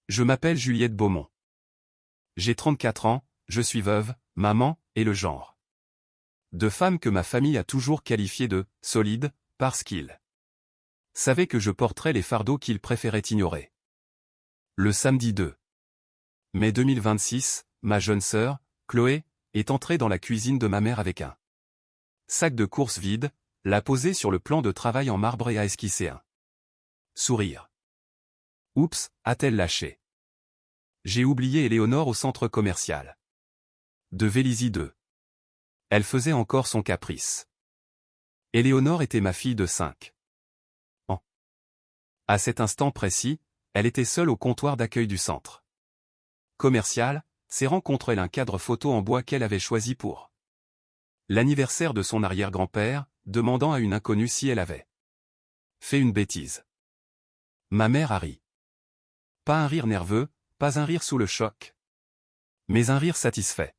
Je m'appelle Juliette Beaumont. J'ai 34 ans, je suis veuve, maman, et le genre de femme que ma famille a toujours qualifié de « solide » parce qu'ils savaient que je porterais les fardeaux qu'ils préféraient ignorer. Le samedi 2 mai 2026, ma jeune sœur, Chloé, est entrée dans la cuisine de ma mère avec un sac de courses vide, l'a posé sur le plan de travail en marbre et a esquissé un sourire. Oups, a-t-elle lâché. J'ai oublié Éléonore au centre commercial de Vélizy 2. Elle faisait encore son caprice. Éléonore était ma fille de 5 ans. À cet instant précis, elle était seule au comptoir d'accueil du centre commercial, serrant contre elle un cadre photo en bois qu'elle avait choisi pour l'anniversaire de son arrière-grand-père, demandant à une inconnue si elle avait fait une bêtise. Ma mère a ri. Pas un rire nerveux, pas un rire sous le choc, mais un rire satisfait.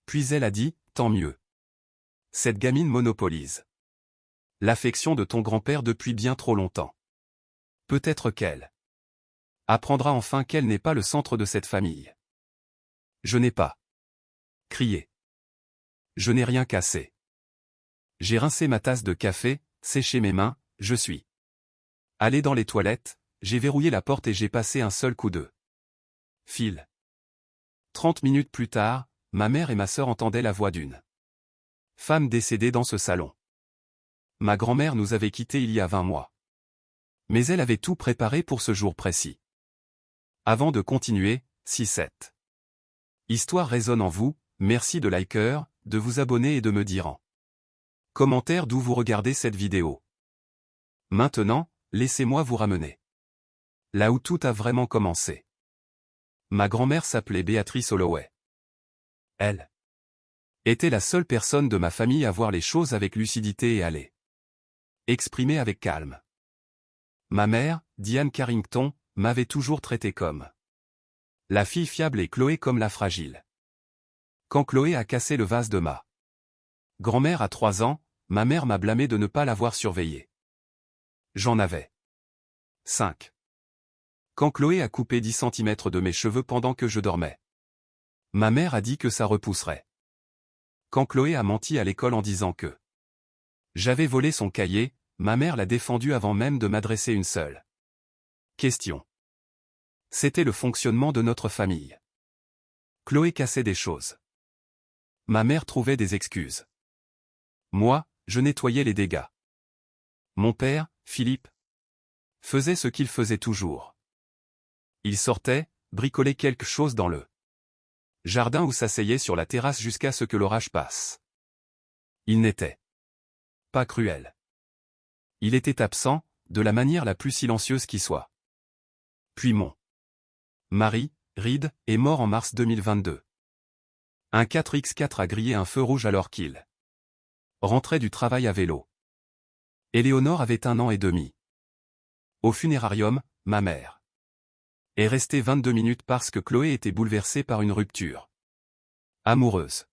Puis elle a dit, tant mieux. Cette gamine monopolise l'affection de ton grand-père depuis bien trop longtemps. Peut-être qu'elle apprendra enfin qu'elle n'est pas le centre de cette famille. Je n'ai pas crié. Je n'ai rien cassé. J'ai rincé ma tasse de café, séché mes mains, je suis allé dans les toilettes, j'ai verrouillé la porte et j'ai passé un seul coup de fil. 30 minutes plus tard, ma mère et ma sœur entendaient la voix d'une femme décédée dans ce salon. Ma grand-mère nous avait quittés il y a 20 mois. Mais elle avait tout préparé pour ce jour précis. Avant de continuer, si cette histoire résonne en vous, merci de liker, de vous abonner et de me dire en commentaire d'où vous regardez cette vidéo. Maintenant, laissez-moi vous ramener là où tout a vraiment commencé. Ma grand-mère s'appelait Béatrice Holloway. Elle était la seule personne de ma famille à voir les choses avec lucidité et à les exprimer avec calme. Ma mère, Diane Carrington, m'avait toujours traité comme la fille fiable et Chloé comme la fragile. Quand Chloé a cassé le vase de ma grand-mère à 3 ans, ma mère m'a blâmé de ne pas l'avoir surveillée. J'en avais 5. Quand Chloé a coupé 10 cm de mes cheveux pendant que je dormais, ma mère a dit que ça repousserait. Quand Chloé a menti à l'école en disant que j'avais volé son cahier, ma mère l'a défendu avant même de m'adresser une seule question. C'était le fonctionnement de notre famille. Chloé cassait des choses. Ma mère trouvait des excuses. Moi, je nettoyais les dégâts. Mon père, Philippe, faisait ce qu'il faisait toujours. Il sortait, bricolait quelque chose dans le jardin ou s'asseyait sur la terrasse jusqu'à ce que l'orage passe. Il n'était pas cruel. Il était absent, de la manière la plus silencieuse qui soit. Puis mon mari, Reed, est mort en mars 2022. Un 4x4 a grillé un feu rouge alors qu'il rentrait du travail à vélo. Éléonore avait 1 an et demi. Au funérarium, ma mère est restée 22 minutes parce que Chloé était bouleversée par une rupture amoureuse.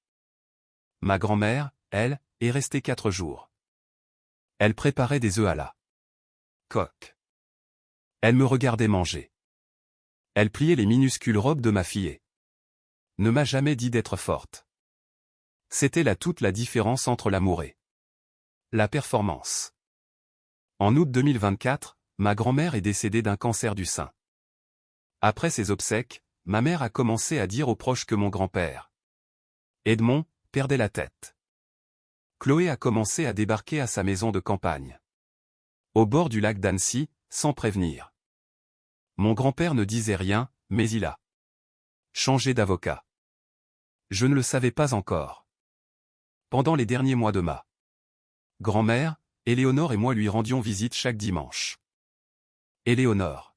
Ma grand-mère, elle, est restée 4 jours. Elle préparait des œufs à la coque. Elle me regardait manger. Elle pliait les minuscules robes de ma fille et ne m'a jamais dit d'être forte. C'était là toute la différence entre l'amour et la performance. En août 2024, ma grand-mère est décédée d'un cancer du sein. Après ses obsèques, ma mère a commencé à dire aux proches que mon grand-père, Edmond, perdait la tête. Chloé a commencé à débarquer à sa maison de campagne, au bord du lac d'Annecy, sans prévenir. Mon grand-père ne disait rien, mais il a changé d'avocat. Je ne le savais pas encore. Pendant les derniers mois de ma grand-mère, Éléonore et moi lui rendions visite chaque dimanche. Éléonore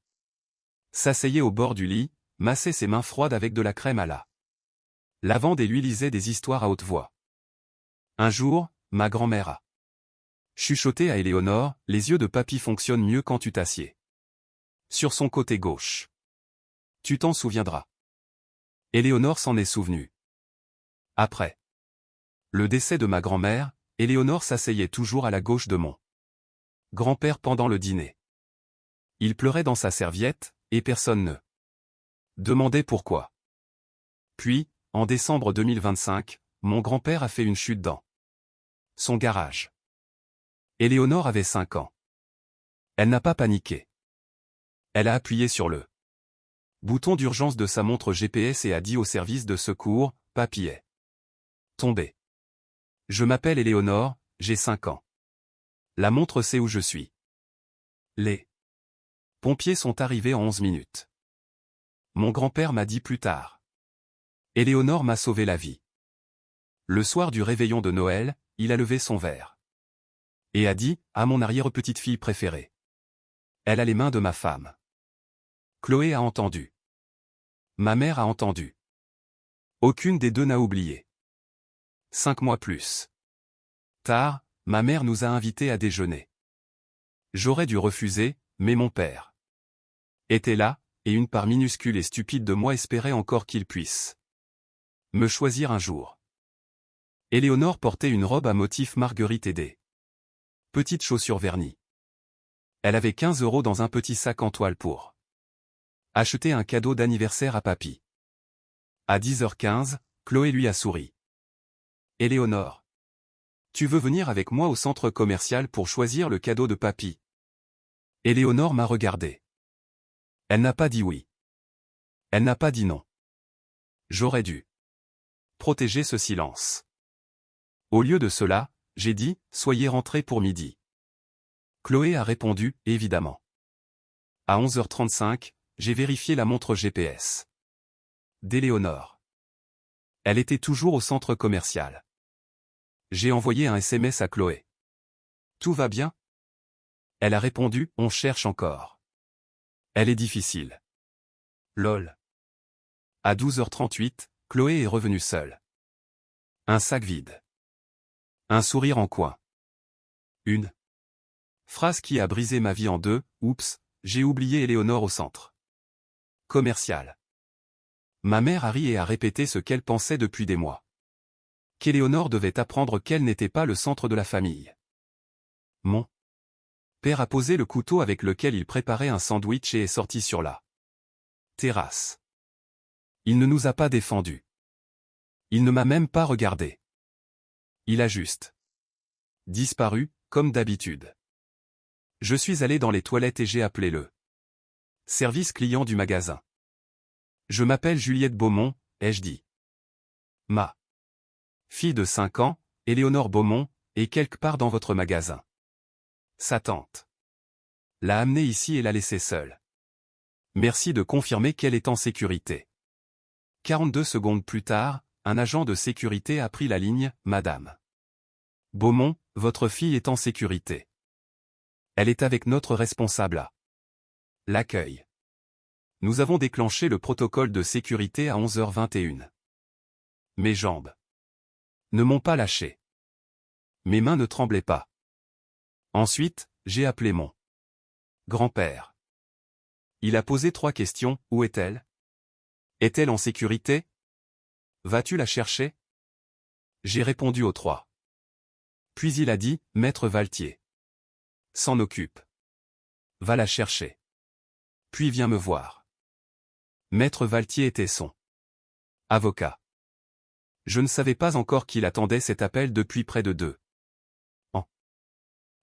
s'asseyait au bord du lit, massait ses mains froides avec de la crème à la lavande et lui lisait des histoires à haute voix. Un jour, ma grand-mère a chuchoté à Éléonore, les yeux de papy fonctionnent mieux quand tu t'assieds sur son côté gauche. Tu t'en souviendras. Éléonore s'en est souvenue. Après le décès de ma grand-mère, Éléonore s'asseyait toujours à la gauche de mon grand-père pendant le dîner. Il pleurait dans sa serviette, et personne ne Demandait pourquoi. Puis, en décembre 2025, mon grand-père a fait une chute dans son garage. Éléonore avait 5 ans. Elle n'a pas paniqué. Elle a appuyé sur le bouton d'urgence de sa montre GPS et a dit au service de secours, « Papy est tombé. Je m'appelle Éléonore, j'ai 5 ans. La montre sait où je suis. » Les pompiers sont arrivés en 11 minutes. Mon grand-père m'a dit plus tard. Éléonore m'a sauvé la vie. Le soir du réveillon de Noël, il a levé son verre. Et a dit, à mon arrière-petite-fille préférée. Elle a les mains de ma femme. Chloé a entendu. Ma mère a entendu. Aucune des deux n'a oublié. 5 mois plus tard, ma mère nous a invités à déjeuner. J'aurais dû refuser, mais mon père était là, et une part minuscule et stupide de moi espérait encore qu'il puisse me choisir un jour. Éléonore portait une robe à motif marguerite et des petites chaussures vernies. Elle avait 15 € dans un petit sac en toile pour acheter un cadeau d'anniversaire à papy. À 10h15, Chloé lui a souri. Éléonore, tu veux venir avec moi au centre commercial pour choisir le cadeau de papy? Éléonore m'a regardé. Elle n'a pas dit oui. Elle n'a pas dit non. J'aurais dû protéger ce silence. Au lieu de cela, j'ai dit, soyez rentrés pour midi. Chloé a répondu, évidemment. À 11h35, j'ai vérifié la montre GPS d'Éléonore. Elle était toujours au centre commercial. J'ai envoyé un SMS à Chloé. Tout va bien? Elle a répondu, on cherche encore. Elle est difficile. Lol. À 12h38, Chloé est revenue seule. Un sac vide. Un sourire en coin. Une phrase qui a brisé ma vie en deux, oups, j'ai oublié Éléonore au centre commercial. Ma mère a ri et a répété ce qu'elle pensait depuis des mois. Qu'Éléonore devait apprendre qu'elle n'était pas le centre de la famille. Mon père a posé le couteau avec lequel il préparait un sandwich et est sorti sur la terrasse. Il ne nous a pas défendus. Il ne m'a même pas regardé. Il a juste disparu, comme d'habitude. Je suis allé dans les toilettes et j'ai appelé le service client du magasin. Je m'appelle Juliette Beaumont, ai-je dit. Ma fille de 5 ans, Éléonore Beaumont, est quelque part dans votre magasin. Sa tante l'a amenée ici et l'a laissée seule. Merci de confirmer qu'elle est en sécurité. 42 secondes plus tard, un agent de sécurité a pris la ligne, Madame Beaumont, votre fille est en sécurité. Elle est avec notre responsable à l'accueil. Nous avons déclenché le protocole de sécurité à 11h21. Mes jambes ne m'ont pas lâché. Mes mains ne tremblaient pas. Ensuite, j'ai appelé mon grand-père. Il a posé 3 questions, où est-elle? Est-elle en sécurité? Vas-tu la chercher? J'ai répondu aux 3. Puis il a dit, Maître Valtier s'en occupe. Va la chercher. Puis viens me voir. Maître Valtier était son avocat. Je ne savais pas encore qu'il attendait cet appel depuis près de 2 ans.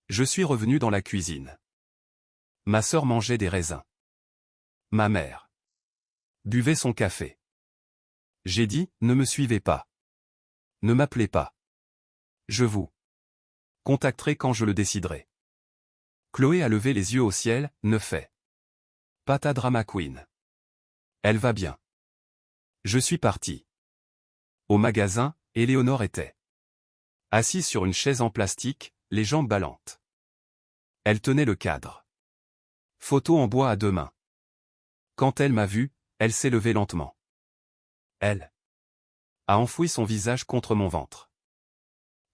Je suis revenu dans la cuisine. Ma sœur mangeait des raisins. Ma mère buvait son café. J'ai dit, ne me suivez pas. Ne m'appelez pas. Je vous contacterai quand je le déciderai. Chloé a levé les yeux au ciel, ne fait pas ta drama queen. Elle va bien. Je suis parti. Au magasin, Éléonore était assise sur une chaise en plastique, les jambes ballantes. Elle tenait le cadre photo en bois à 2 mains. Quand elle m'a vu, elle s'est levée lentement. Elle a enfoui son visage contre mon ventre.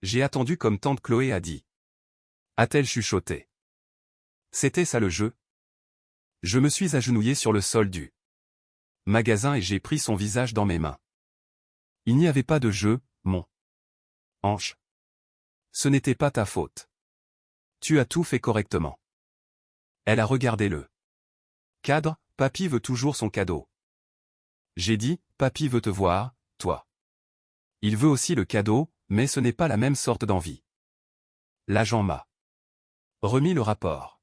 J'ai attendu comme tante Chloé a dit. A-t-elle chuchoté? C'était ça le jeu? Je me suis agenouillé sur le sol du magasin et j'ai pris son visage dans mes mains. Il n'y avait pas de jeu, mon ange. Ce n'était pas ta faute. Tu as tout fait correctement. Elle a regardé le cadre, papy veut toujours son cadeau. J'ai dit, papy veut te voir, toi. Il veut aussi le cadeau, mais ce n'est pas la même sorte d'envie. L'agent m'a remis le rapport.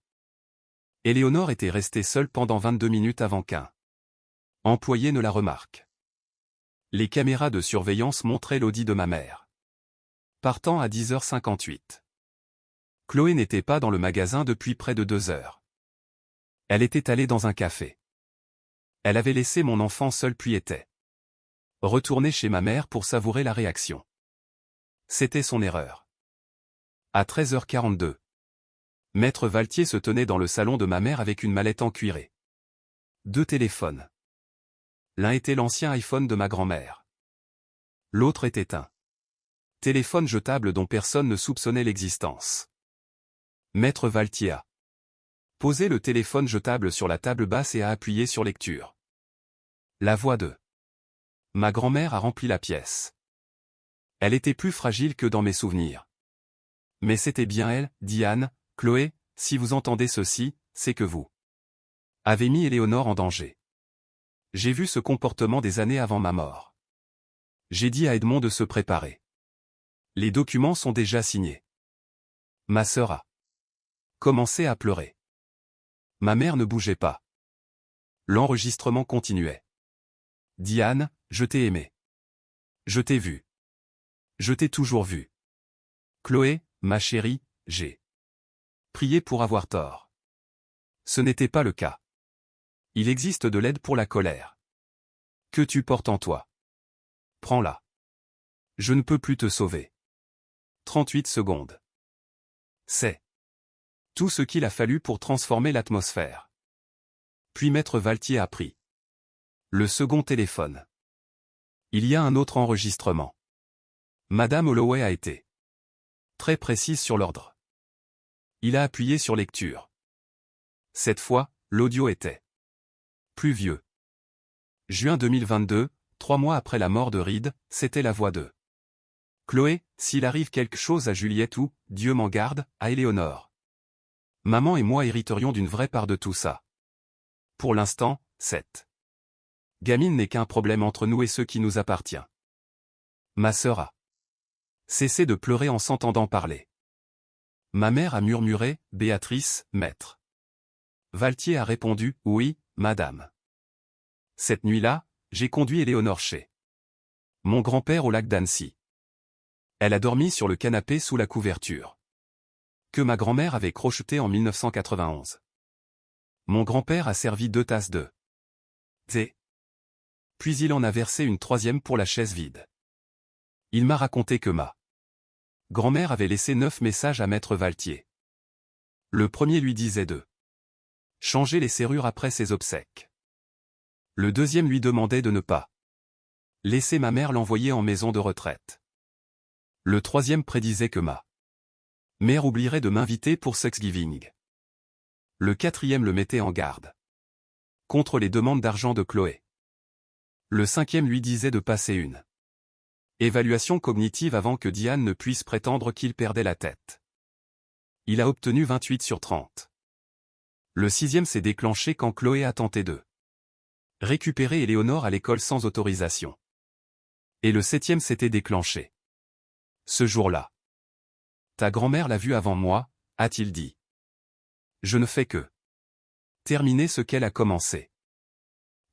Éléonore était restée seule pendant 22 minutes avant qu'un employé ne la remarque. Les caméras de surveillance montraient l'Audi de ma mère partant à 10h58. Chloé n'était pas dans le magasin depuis près de 2 heures. Elle était allée dans un café. Elle avait laissé mon enfant seul puis était retournée chez ma mère pour savourer la réaction. C'était son erreur. À 13h42. Maître Valtier se tenait dans le salon de ma mère avec une mallette en cuiré. 2 téléphones. L'un était l'ancien iPhone de ma grand-mère. L'autre était un téléphone jetable dont personne ne soupçonnait l'existence. Maître Valtier a posé le téléphone jetable sur la table basse et a appuyé sur lecture. La voix de ma grand-mère a rempli la pièce. Elle était plus fragile que dans mes souvenirs. Mais c'était bien elle, Diane, Chloé, si vous entendez ceci, c'est que vous avez mis Éléonore en danger. J'ai vu ce comportement des années avant ma mort. J'ai dit à Edmond de se préparer. Les documents sont déjà signés. Ma sœur a commencé à pleurer. Ma mère ne bougeait pas. L'enregistrement continuait. Diane, je t'ai aimé. Je t'ai vu. Je t'ai toujours vu. Chloé, ma chérie, j'ai prié pour avoir tort. Ce n'était pas le cas. Il existe de l'aide pour la colère que tu portes en toi. Prends-la. Je ne peux plus te sauver. 38 secondes. C'est tout ce qu'il a fallu pour transformer l'atmosphère. Puis Maître Valtier a pris le second téléphone. Il y a un autre enregistrement. Madame Holloway a été très précise sur l'ordre. Il a appuyé sur lecture. Cette fois, l'audio était plus vieux. Juin 2022, 3 mois après la mort de Reed, c'était la voix de Chloé, s'il arrive quelque chose à Juliette ou, Dieu m'en garde, à Éléonore. Maman et moi hériterions d'une vraie part de tout ça. Pour l'instant, cette gamine n'est qu'un problème entre nous et ce qui nous appartient. Ma sœur a cessé de pleurer en s'entendant parler. Ma mère a murmuré, Béatrice, maître Valtier a répondu, oui, madame. Cette nuit-là, j'ai conduit Éléonore chez mon grand-père au lac d'Annecy. Elle a dormi sur le canapé sous la couverture que ma grand-mère avait crochetée en 1991. Mon grand-père a servi 2 tasses de thé. Puis il en a versé une 3e pour la chaise vide. Il m'a raconté que ma grand-mère avait laissé 9 messages à Maître Valtier. Le premier lui disait de changer les serrures après ses obsèques. Le deuxième lui demandait de ne pas laisser ma mère l'envoyer en maison de retraite. Le troisième prédisait que ma mère oublierait de m'inviter pour Thanksgiving. Le quatrième le mettait en garde contre les demandes d'argent de Chloé. Le cinquième lui disait de passer une évaluation cognitive avant que Diane ne puisse prétendre qu'il perdait la tête. Il a obtenu 28 sur 30. Le sixième s'est déclenché quand Chloé a tenté de récupérer Éléonore à l'école sans autorisation. Et le 7e s'était déclenché ce jour-là. Ta grand-mère l'a vu avant moi, a-t-il dit. Je ne fais que terminer ce qu'elle a commencé.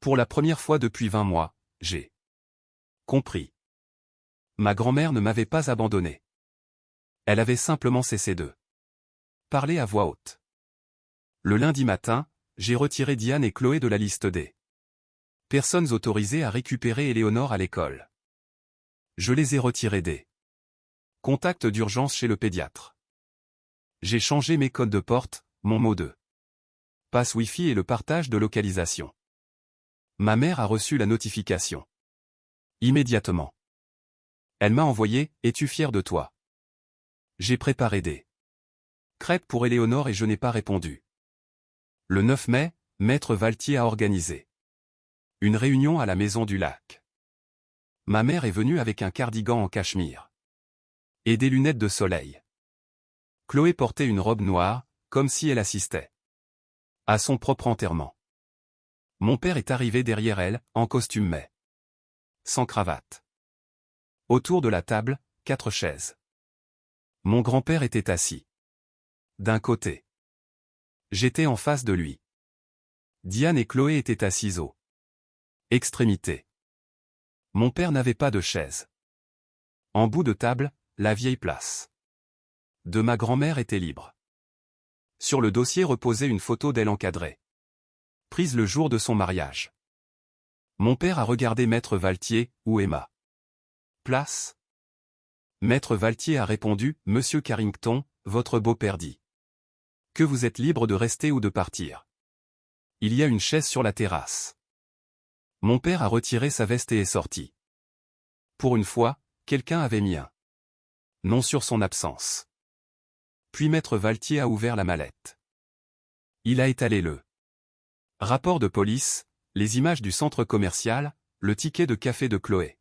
Pour la première fois depuis 20 mois, j'ai compris. Ma grand-mère ne m'avait pas abandonné. Elle avait simplement cessé de parler à voix haute. Le lundi matin, j'ai retiré Diane et Chloé de la liste des personnes autorisées à récupérer Éléonore à l'école. Je les ai retirés des contacts d'urgence chez le pédiatre. J'ai changé mes codes de porte, mon mot de passe Wi-Fi et le partage de localisation. Ma mère a reçu la notification immédiatement. Elle m'a envoyé « Es-tu fier de toi ?» J'ai préparé des crêpes pour Éléonore et je n'ai pas répondu. Le 9 mai, Maître Valtier a organisé une réunion à la Maison du Lac. Ma mère est venue avec un cardigan en cachemire et des lunettes de soleil. Chloé portait une robe noire, comme si elle assistait à son propre enterrement. Mon père est arrivé derrière elle, en costume mais sans cravate. Autour de la table, 4 chaises. Mon grand-père était assis. D'un côté. J'étais en face de lui. Diane et Chloé étaient assises aux extrémités. Mon père n'avait pas de chaise. En bout de table, la vieille place de ma grand-mère était libre. Sur le dossier reposait une photo d'elle encadrée, prise le jour de son mariage. Mon père a regardé Maître Valtier, où est ma place? Maître Valtier a répondu, Monsieur Carrington, votre beau-père dit que vous êtes libre de rester ou de partir. Il y a une chaise sur la terrasse. Mon père a retiré sa veste et est sorti. Pour une fois, quelqu'un avait mis un nom sur son absence. Puis Maître Valtier a ouvert la mallette. Il a étalé le rapport de police, les images du centre commercial, le ticket de café de Chloé.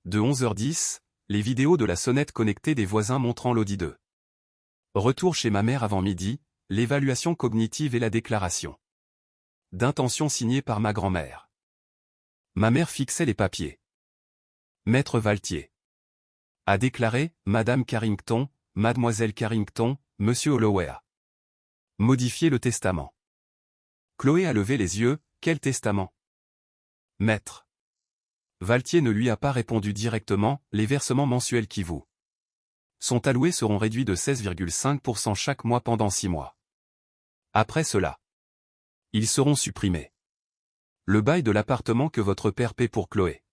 De 11h10, les vidéos de la sonnette connectée des voisins montrant l'audi 2. Retour chez ma mère avant midi, l'évaluation cognitive et la déclaration d'intention signée par ma grand-mère. Ma mère fixait les papiers. Maître Valtier a déclaré, Madame Carrington, Mademoiselle Carrington, Monsieur Holloway a modifié le testament. Chloé a levé les yeux, quel testament? Maître Valtier ne lui a pas répondu directement, les versements mensuels qui vous sont alloués seront réduits de 16,5% chaque mois pendant 6 mois. Après cela, ils seront supprimés. Le bail de l'appartement que votre père paie pour Chloé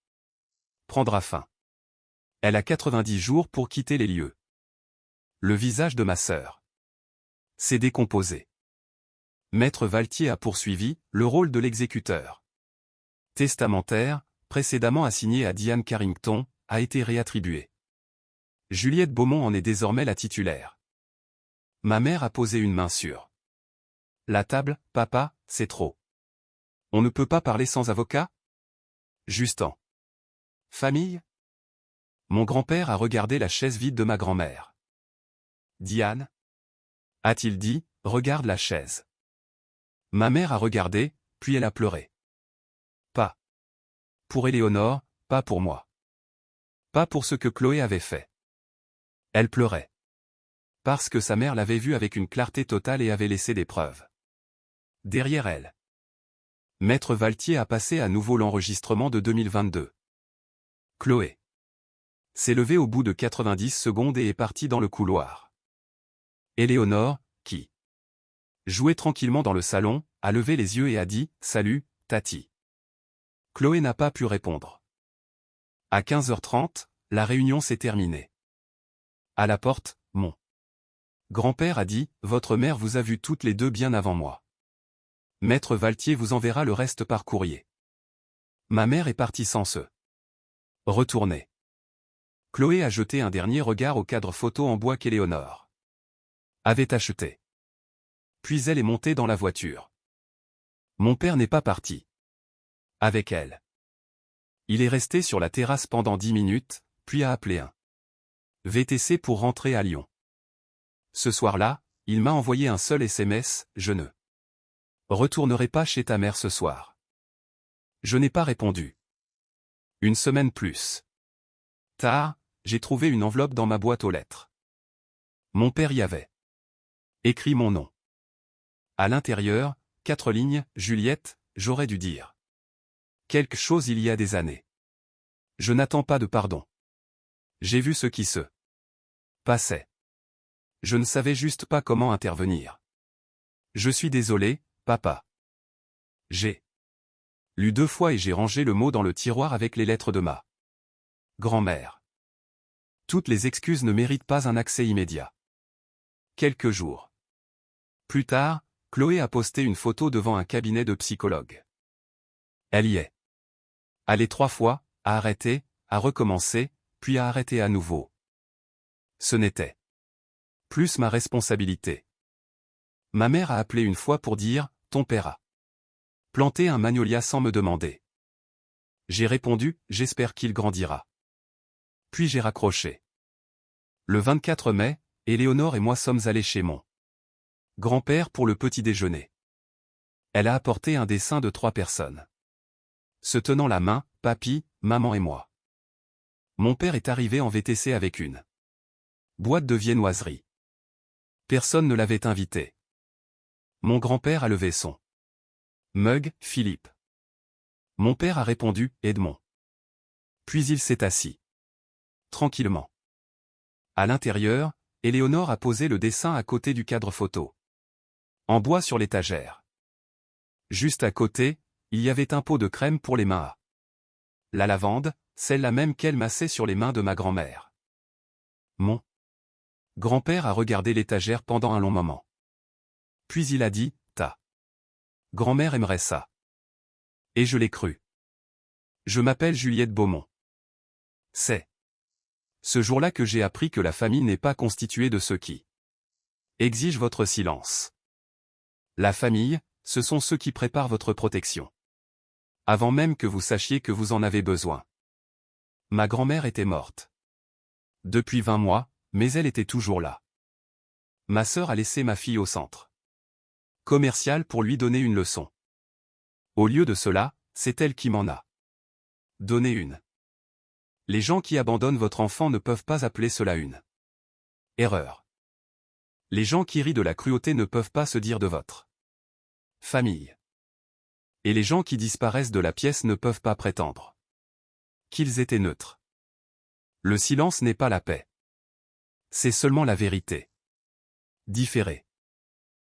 prendra fin. Elle a 90 jours pour quitter les lieux. Le visage de ma sœur s'est décomposé. Maître Valtier a poursuivi, le rôle de l'exécuteur testamentaire, précédemment assigné à Diane Carrington, a été réattribué. Juliette Beaumont en est désormais la titulaire. Ma mère a posé une main sur la table, papa, c'est trop. On ne peut pas parler sans avocat? Juste en famille? Mon grand-père a regardé la chaise vide de ma grand-mère. Diane? A-t-il dit, regarde la chaise. Ma mère a regardé, puis elle a pleuré. Pas pour Éléonore, pas pour moi. Pas pour ce que Chloé avait fait. Elle pleurait. Parce que sa mère l'avait vue avec une clarté totale et avait laissé des preuves derrière elle. Maître Valtier a passé à nouveau l'enregistrement de 2022. Chloé s'est levée au bout de 90 secondes et est partie dans le couloir. Éléonore, qui jouait tranquillement dans le salon, a levé les yeux et a dit « Salut, Tati ». Chloé n'a pas pu répondre. À 15h30, la réunion s'est terminée. À la porte, mon grand-père a dit « Votre mère vous a vues toutes les deux bien avant moi. Maître Valtier vous enverra le reste par courrier. » Ma mère est partie sans se retourner. Chloé a jeté un dernier regard au cadre photo en bois qu'Éléonore avait acheté. Puis elle est montée dans la voiture. Mon père n'est pas parti avec elle. Il est resté sur la terrasse pendant 10 minutes, puis a appelé un VTC pour rentrer à Lyon. Ce soir-là, il m'a envoyé un seul SMS, « Je ne retournerai pas chez ta mère ce soir. » Je n'ai pas répondu. Une semaine plus tard, j'ai trouvé une enveloppe dans ma boîte aux lettres. Mon père y avait écrit mon nom. À l'intérieur, 4 lignes, Juliette, j'aurais dû dire quelque chose il y a des années. Je n'attends pas de pardon. J'ai vu ce qui se passait. Je ne savais juste pas comment intervenir. Je suis désolé, papa. J'ai lu 2 fois et j'ai rangé le mot dans le tiroir avec les lettres de ma grand-mère. Toutes les excuses ne méritent pas un accès immédiat. Quelques jours plus tard, Chloé a posté une photo devant un cabinet de psychologue. Elle y est allée 3 fois, a arrêté, a recommencé, puis a arrêté à nouveau. Ce n'était plus ma responsabilité. Ma mère a appelé une fois pour dire « Ton père a planté un magnolia sans me demander. » J'ai répondu « J'espère qu'il grandira. » Puis j'ai raccroché. Le 24 mai, Éléonore et moi sommes allés chez mon grand-père pour le petit déjeuner. Elle a apporté un dessin de 3 personnes se tenant la main, papy, maman et moi. Mon père est arrivé en VTC avec une boîte de viennoiserie. Personne ne l'avait invité. Mon grand-père a levé son mug, Philippe. Mon père a répondu, Edmond. Puis il s'est assis. Tranquillement. À l'intérieur, Éléonore a posé le dessin à côté du cadre photo. En bois sur l'étagère. Juste à côté, il y avait un pot de crème pour les mains. La lavande, celle-là même qu'elle massait sur les mains de ma grand-mère. Mon grand-père a regardé l'étagère pendant un long moment. Puis il a dit, ta grand-mère aimerait ça. Et je l'ai cru. Je m'appelle Juliette Beaumont. C'est ce jour-là que j'ai appris que la famille n'est pas constituée de ceux qui exigent votre silence. La famille, ce sont ceux qui préparent votre protection. Avant même que vous sachiez que vous en avez besoin. Ma grand-mère était morte. Depuis 20 mois, mais elle était toujours là. Ma sœur a laissé ma fille au centre commercial pour lui donner une leçon. Au lieu de cela, c'est elle qui m'en a donné une. Les gens qui abandonnent votre enfant ne peuvent pas appeler cela une erreur. Les gens qui rient de la cruauté ne peuvent pas se dire de votre famille. Et les gens qui disparaissent de la pièce ne peuvent pas prétendre qu'ils étaient neutres. Le silence n'est pas la paix. C'est seulement la vérité. Différée.